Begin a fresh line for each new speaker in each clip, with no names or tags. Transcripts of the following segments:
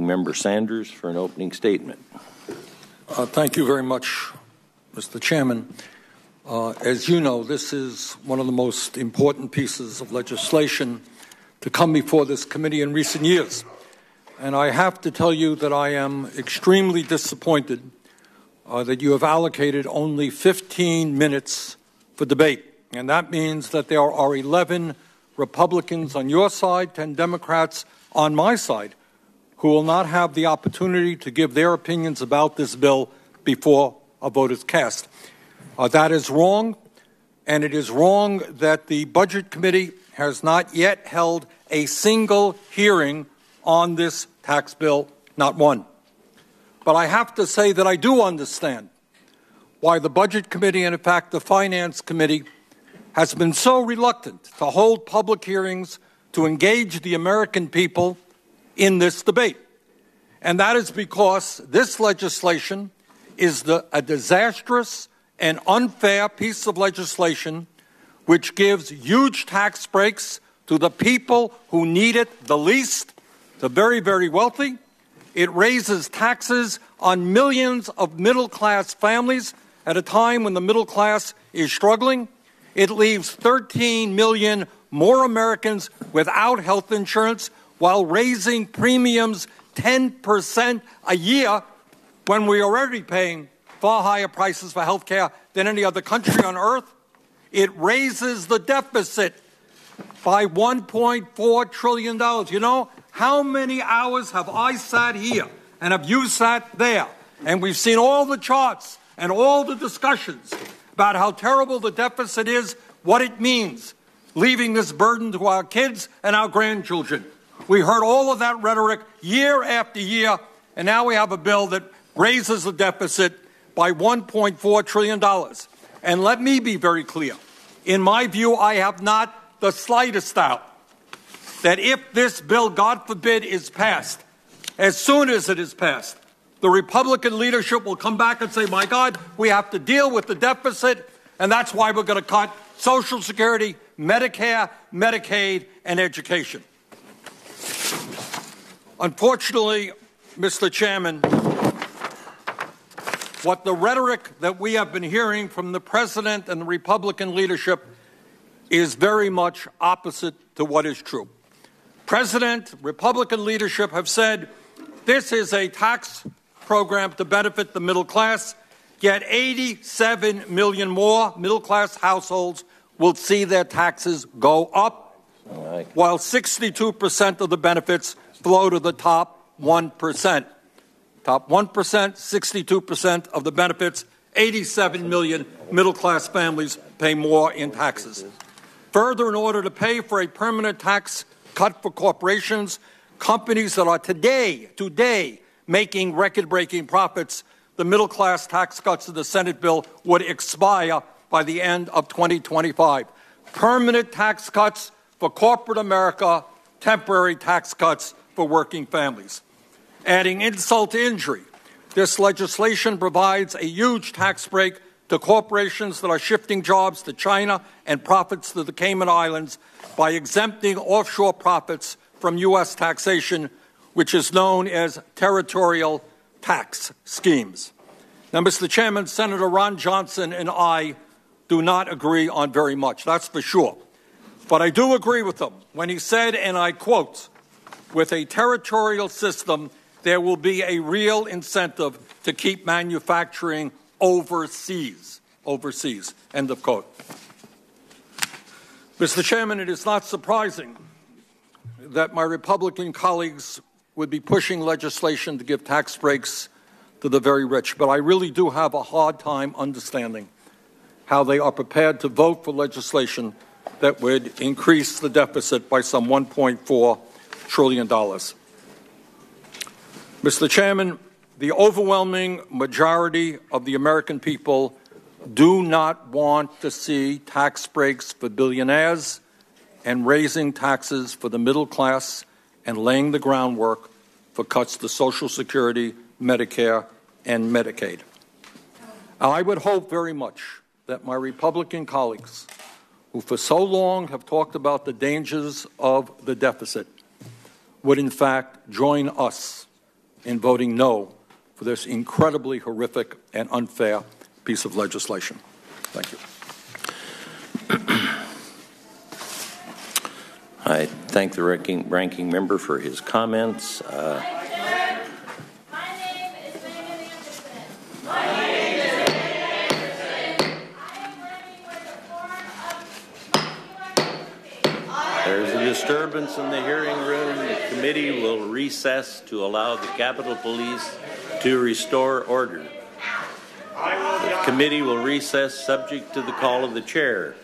Member Sanders for an opening statement.
Thank you very much, Mr. Chairman. As you know, this is one of the most important pieces of legislation to come before this committee in recent years. And I have to tell you that I am extremely disappointed that you have allocated only 15 minutes for debate. And that means that there are 11 Republicans on your side, 10 Democrats on my side, who will not have the opportunity to give their opinions about this bill before a vote is cast. That is wrong, and it is wrong that the Budget Committee has not yet held a single hearing on this tax bill, not one. But I have to say that I do understand why the Budget Committee, and in fact the Finance Committee, has been so reluctant to hold public hearings to engage the American people in this debate. And that is because this legislation is a disastrous and unfair piece of legislation which gives huge tax breaks to the people who need it the least, the very, very wealthy. It raises taxes on millions of middle-class families at a time when the middle class is struggling. It leaves 13 million more Americans without health insurance while raising premiums 10% a year when we're already paying far higher prices for health care than any other country on earth. It raises the deficit by $1.4 trillion. You know, how many hours have I sat here and have you sat there? And we've seen all the charts and all the discussions about how terrible the deficit is, what it means, leaving this burden to our kids and our grandchildren. We heard all of that rhetoric year after year, and now we have a bill that raises the deficit by $1.4 trillion. And let me be very clear. In my view, I have not the slightest doubt that if this bill, God forbid, is passed, as soon as it is passed, the Republican leadership will come back and say, my God, we have to deal with the deficit, and that's why we're going to cut Social Security, Medicare, Medicaid, and education. Unfortunately, Mr. Chairman, what the rhetoric that we have been hearing from the President and the Republican leadership is very much opposite to what is true. President, Republican leadership have said this is a tax program to benefit the middle class, yet 87 million more middle-class households will see their taxes go up, while 62% of the benefits flow to the top 1%. Top 1%, 62% of the benefits, 87 million middle-class families pay more in taxes. Further, in order to pay for a permanent tax cut for corporations, companies that are today making record-breaking profits, the middle-class tax cuts of the Senate bill would expire by the end of 2025. Permanent tax cuts for corporate America, temporary tax cuts for working families. Adding insult to injury, this legislation provides a huge tax break to corporations that are shifting jobs to China and profits to the Cayman Islands by exempting offshore profits from U.S. taxation, which is known as territorial tax schemes. Now, Mr. Chairman, Senator Ron Johnson and I do not agree on very much, that's for sure. But I do agree with him when he said, and I quote, with a territorial system, there will be a real incentive to keep manufacturing overseas, end of quote. Mr. Chairman, it is not surprising that my Republican colleagues would be pushing legislation to give tax breaks to the very rich, but I really do have a hard time understanding how they are prepared to vote for legislation that would increase the deficit by some $1.4 trillion. Mr. Chairman, the overwhelming majority of the American people do not want to see tax breaks for billionaires and raising taxes for the middle class and laying the groundwork for cuts to Social Security, Medicare, and Medicaid. I would hope very much that my Republican colleagues, who for so long have talked about the dangers of the deficit, would in fact join us in voting no for this incredibly horrific and unfair piece of legislation. Thank you.
I thank the ranking member for his comments. There's a disturbance in the hearing room. The committee will recess to allow the Capitol Police to restore order. The committee will recess subject to the call of the chair.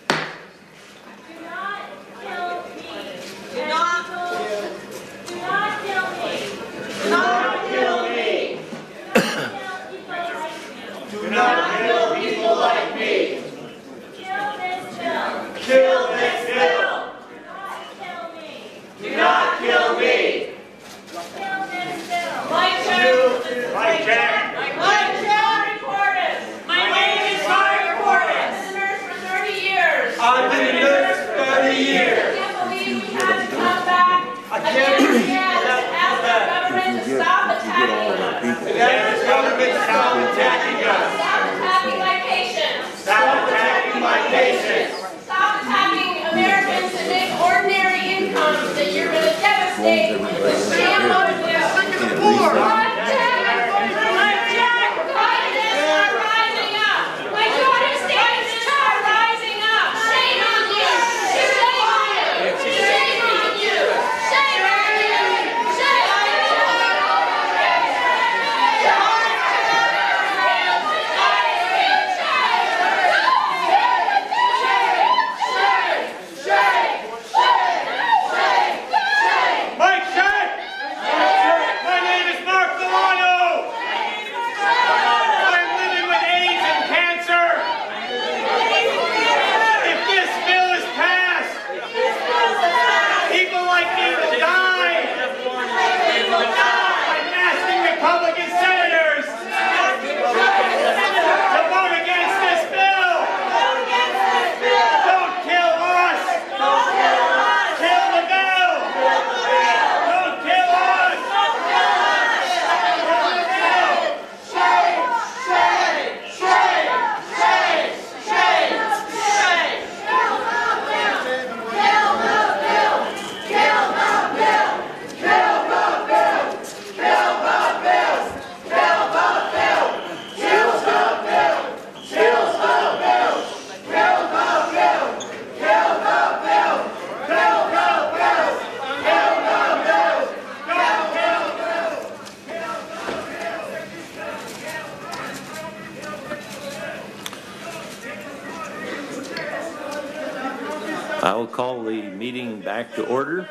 I will call the meeting back to order.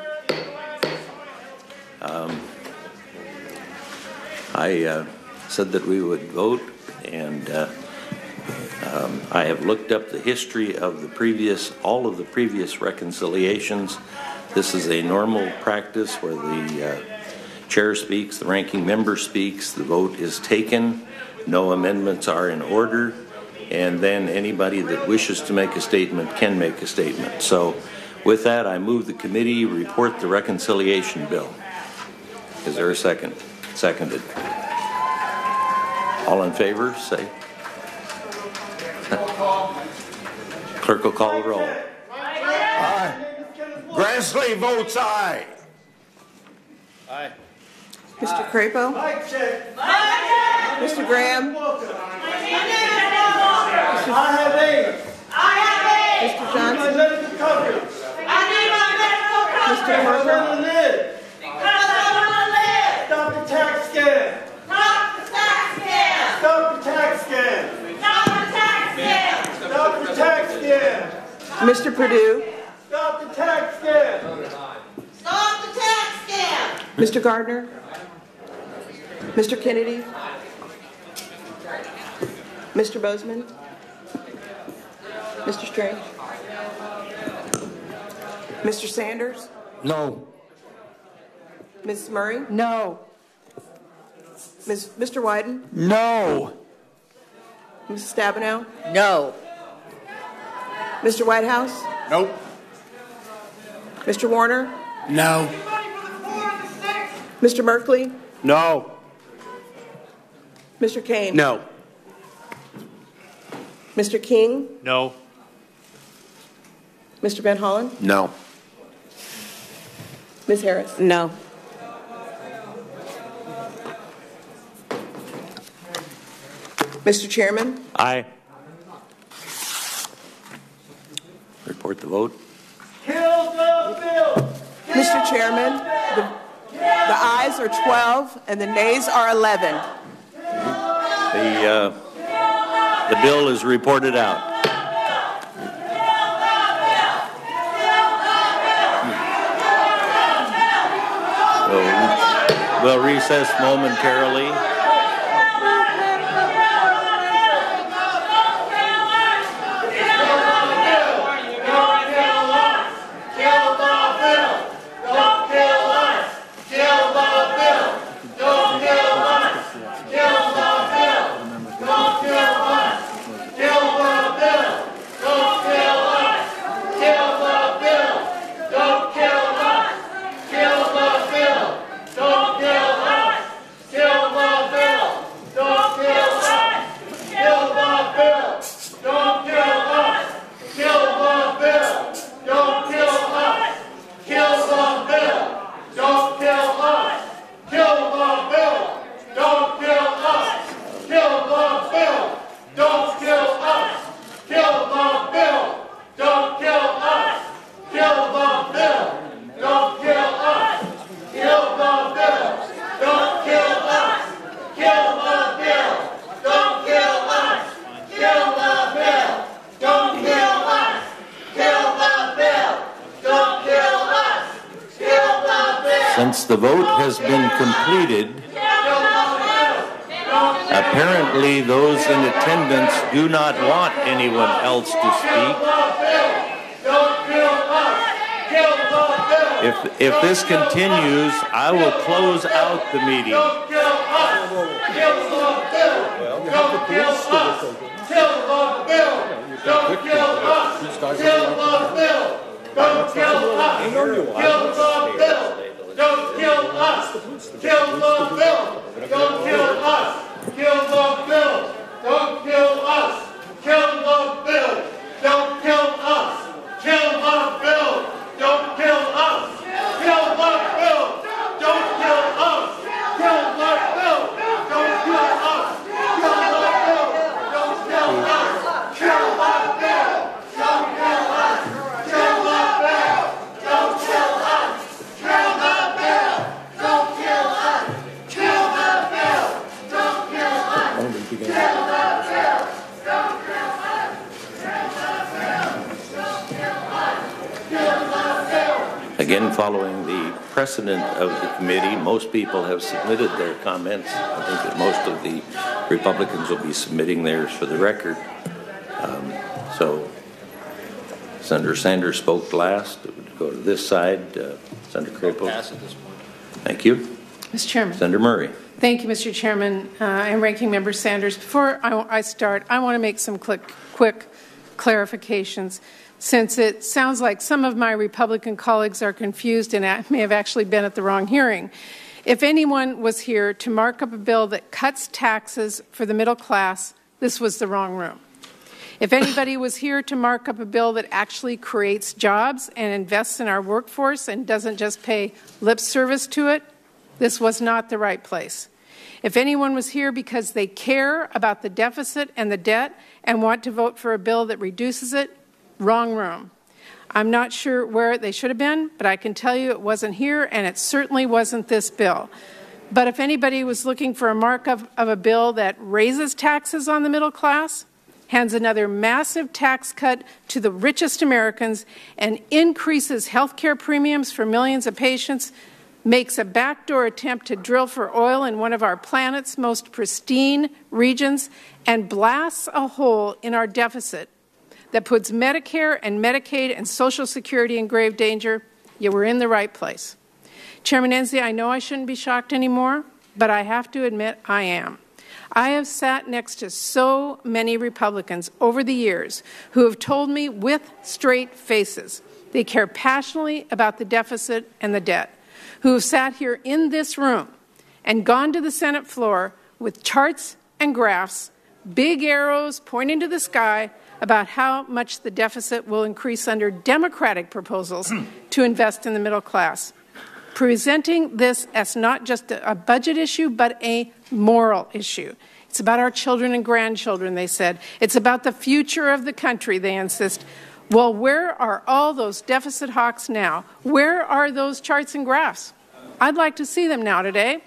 I said that we would vote, and I have looked up the history of all of the previous reconciliations. This is a normal practice where the chair speaks, the ranking member speaks, the vote is taken, no amendments are in order, and then anybody that wishes to make a statement can make a statement. So with that, I move the committee report the reconciliation bill. Is there a second? Seconded. All in favor, say. Clerk will call the roll.
Aye. Grassley votes aye.
Aye.
Mr. Crapo? Mr. Graham?
I have AIDS.
Mr. Johnson?
Medical coverage.
Mr. Parker?
I want to live. Stop the tax scam. Stop the tax scam. Stop the tax scam.
Mr. Perdue?
Stop the tax scam.
Mr. Gardner? Mr. Kennedy? Mr. Bozeman? Mr. Strange? Mr. Sanders?
No.
Ms. Murray?
No.
Mr. Wyden?
No.
Mrs. Stabenow?
No.
Mr. Whitehouse?
Nope.
Mr. Warner?
No.
Mr. Merkley?
No.
Mr. Kane?
No.
Mr. King?
No.
Mr. Van Hollen?
No.
Ms. Harris?
No.
Mr. Chairman?
Aye. Report the vote.
Kill the bill!
Mr. Chairman, the ayes are 12 and the nays are 11.
The bill is reported out. We'll recess momentarily. Since the vote has been completed, apparently those in attendance do not want anyone else to speak. If this continues, I will close out the meeting.
Don't kill us! Kill the bill! Don't kill us! Kill the bill! Don't kill us! Kill the bill! Don't kill us! Kill the bill! Don't kill us! Kill the bill! Don't kill us! Kill the bill! Don't kill us! Kill the bill! Don't kill us! Kill the bill! Don't kill us! Kill the bill! Don't kill us! Kill the bill! Don't kill us! Kill the bill! Don't kill us! Kill the bill! Don't kill us! Kill the bill! Kill the bill!
Again, following the precedent of the committee, most people have submitted their comments. I think that most of the Republicans will be submitting theirs for the record. So Senator Sanders spoke last. It would go to this side. Senator Crapo. Thank you.
Mr. Chairman.
Senator Murray.
Thank you, Mr. Chairman and Ranking Member Sanders. Before I start, I want to make some quick clarifications, since it sounds like some of my Republican colleagues are confused and may have actually been at the wrong hearing. If anyone was here to mark up a bill that cuts taxes for the middle class, this was the wrong room. If anybody was here to mark up a bill that actually creates jobs and invests in our workforce and doesn't just pay lip service to it, this was not the right place. If anyone was here because they care about the deficit and the debt and want to vote for a bill that reduces it, wrong room. I'm not sure where they should have been, but I can tell you it wasn't here, and it certainly wasn't this bill. But if anybody was looking for a markup of a bill that raises taxes on the middle class, hands another massive tax cut to the richest Americans, and increases health care premiums for millions of patients, makes a backdoor attempt to drill for oil in one of our planet's most pristine regions, and blasts a hole in our deficit that puts Medicare and Medicaid and Social Security in grave danger, you were in the right place. Chairman Enzi, I know I shouldn't be shocked anymore, but I have to admit I am. I have sat next to so many Republicans over the years who have told me with straight faces they care passionately about the deficit and the debt, who have sat here in this room and gone to the Senate floor with charts and graphs, big arrows pointing to the sky about how much the deficit will increase under Democratic proposals to invest in the middle class, presenting this as not just a budget issue, but a moral issue. It's about our children and grandchildren, they said. It's about the future of the country, they insist. Well, where are all those deficit hawks now? Where are those charts and graphs? I'd like to see them now today.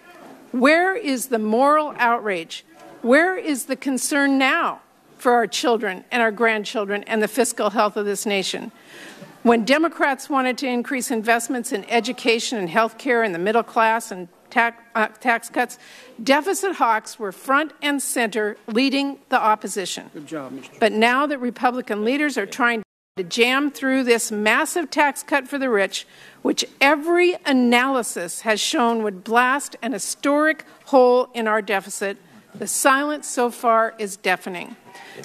Where is the moral outrage? Where is the concern now for our children and our grandchildren and the fiscal health of this nation? When Democrats wanted to increase investments in education and health care in the middle class and tax cuts, deficit hawks were front and center leading the opposition.
Good job, Mr.
But now that Republican leaders are trying to jam through this massive tax cut for the rich, which every analysis has shown would blast an historic hole in our deficit, the silence so far is deafening.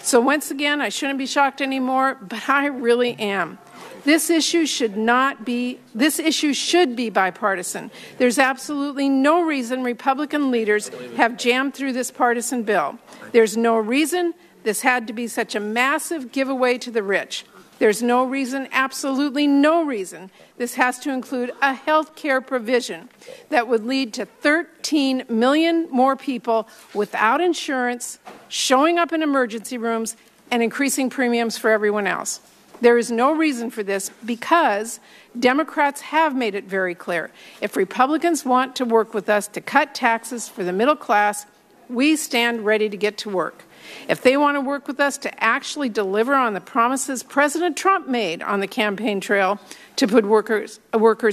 So once again, I shouldn't be shocked anymore, but I really am. This issue should be bipartisan. There's absolutely no reason Republican leaders have jammed through this partisan bill. There's no reason this had to be such a massive giveaway to the rich. There's no reason, absolutely no reason, this has to include a health care provision that would lead to 13 million more people without insurance, showing up in emergency rooms, and increasing premiums for everyone else. There is no reason for this because Democrats have made it very clear. If Republicans want to work with us to cut taxes for the middle class, we stand ready to get to work. If they want to work with us to actually deliver on the promises President Trump made on the campaign trail to put workers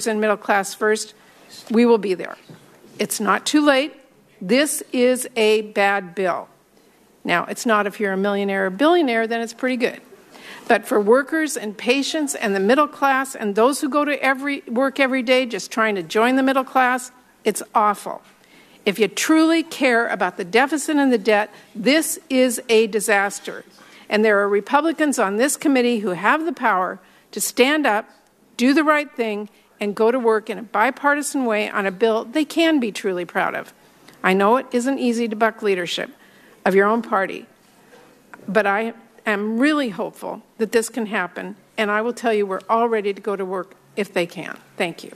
and middle class first, we will be there. It's not too late. This is a bad bill. Now, it's not if you're a millionaire or billionaire, then it's pretty good. But for workers and patients and the middle class and those who go to work every day just trying to join the middle class, it's awful. If you truly care about the deficit and the debt, this is a disaster. And there are Republicans on this committee who have the power to stand up, do the right thing, and go to work in a bipartisan way on a bill they can be truly proud of. I know it isn't easy to buck leadership of your own party, but I am really hopeful that this can happen, and I will tell you we're all ready to go to work if they can. Thank you.